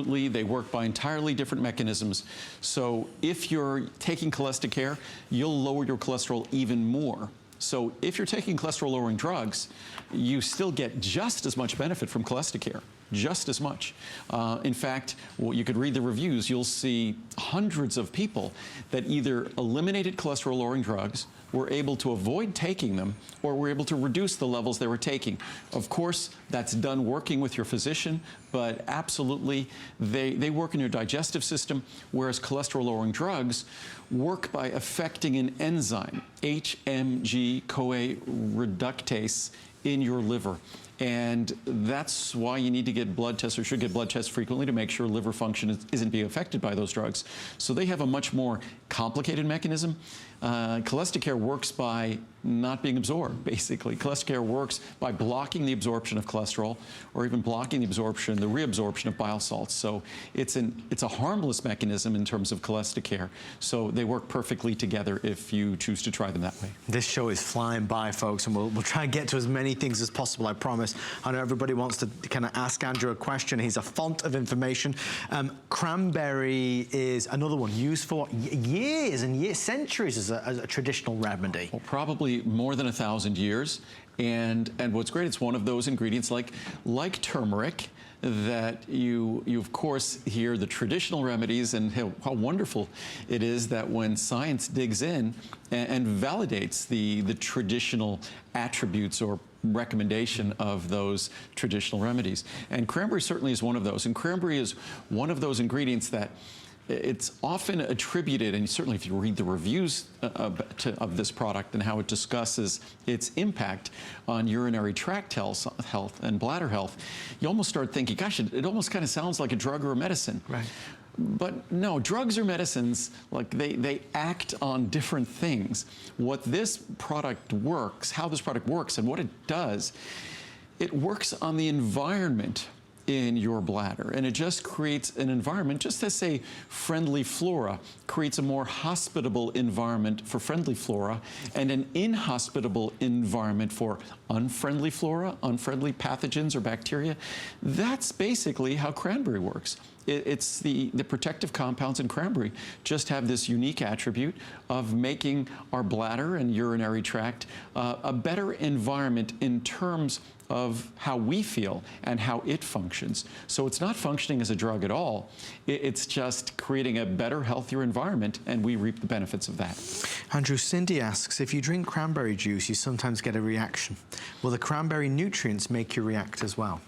They work by entirely different mechanisms. So if you're taking Cholesterol, you'll lower your cholesterol even more. So if you're taking cholesterol-lowering drugs, you still get just as much benefit from Cholesterol, just as much. In fact, well, you could read the reviews. You'll see hundreds of people that either eliminated cholesterol-lowering drugs, were able to avoid taking them, or were able to reduce the levels they were taking. Of course, that's done working with your physician, but absolutely, they work in your digestive system, whereas cholesterol-lowering drugs work by affecting an enzyme, HMG-CoA reductase, in your liver. And that's why you need to get blood tests, or should get blood tests frequently, to make sure liver function isn't being affected by those drugs. So they have a much more complicated mechanism. Cholesterol works by not being absorbed, basically. Cholesterol works by blocking the absorption of cholesterol, or even blocking the reabsorption of bile salts. So it's a harmless mechanism in terms of cholesterol. So they work perfectly together if you choose to try them that way. This show is flying by, folks, and we'll try and get to as many things as possible, I promise. I know everybody wants to kind of ask Andrew a question. He's a font of information. Cranberry is another one used for years and years, centuries as a traditional remedy. Well, probably more than 1,000 years. And what's great, it's one of those ingredients like turmeric, that you of course hear the traditional remedies, and how wonderful it is that when science digs in and validates the traditional attributes or recommendation of those traditional remedies. And cranberry certainly is one of those. And cranberry is one of those ingredients that it's often attributed, and certainly if you read the reviews of this product and how it discusses its impact on urinary tract health and bladder health, you almost start thinking, gosh, it almost kind of sounds like a drug or a medicine. Right. But no, drugs or medicines, like they act on different things. What this product works, how this product works and what it does, it works on the environment in your bladder, and it just creates an environment, just as say friendly flora creates a more hospitable environment for friendly flora, and an inhospitable environment for unfriendly flora, unfriendly pathogens or bacteria. That's basically how cranberry works. It's the protective compounds in cranberry just have this unique attribute of making our bladder and urinary tract a better environment in terms of how we feel and how it functions. So it's not functioning as a drug at all. It's just creating a better, healthier environment, and we reap the benefits of that. Andrew, Cindy asks, if you drink cranberry juice, you sometimes get a reaction. Will the cranberry nutrients make you react as well?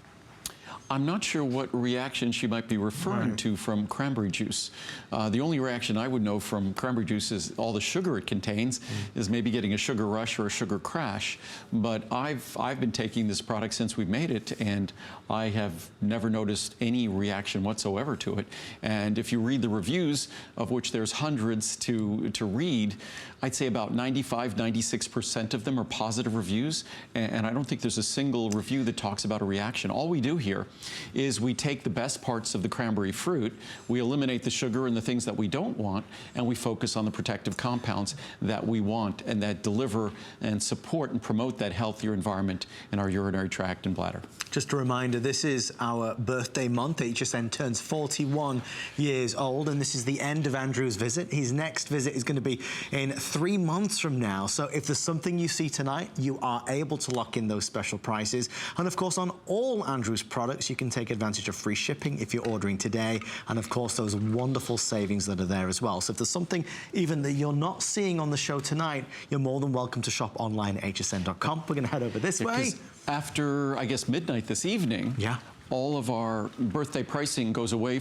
I'm not sure what reaction she might be referring to from cranberry juice. The only reaction I would know from cranberry juice is all the sugar it contains, is maybe getting a sugar rush or a sugar crash. But I've been taking this product since we've made it, and I have never noticed any reaction whatsoever to it. And if you read the reviews, of which there's hundreds to read, I'd say about 95, 96% of them are positive reviews, and I don't think there's a single review that talks about a reaction. All we do here is we take the best parts of the cranberry fruit, we eliminate the sugar and the things that we don't want, and we focus on the protective compounds that we want and that deliver and support and promote that healthier environment in our urinary tract and bladder. Just a reminder, this is our birthday month. HSN turns 41 years old, and this is the end of Andrew's visit. His next visit is going to be in 3 months from now. So if there's something you see tonight, you are able to lock in those special prices. And of course, on all Andrew's products, you can take advantage of free shipping if you're ordering today. And of course, those wonderful savings that are there as well. So if there's something even that you're not seeing on the show tonight, you're more than welcome to shop online at hsn.com. We're going to head over this way. After, I guess, midnight this evening, all of our birthday pricing goes away